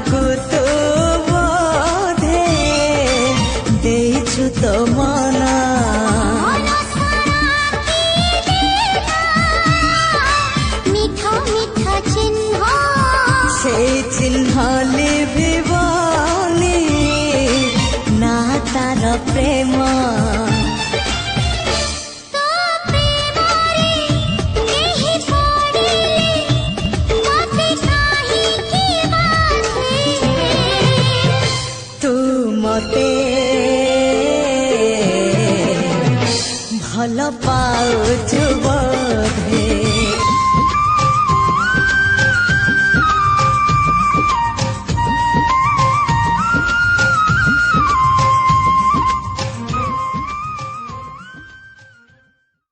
को तो बोधे देछु तो मना मीठा मीठा चिन्ह से चिन्ह लिभिबनी ना तार प्रेम मते भल पाउछु बोधे।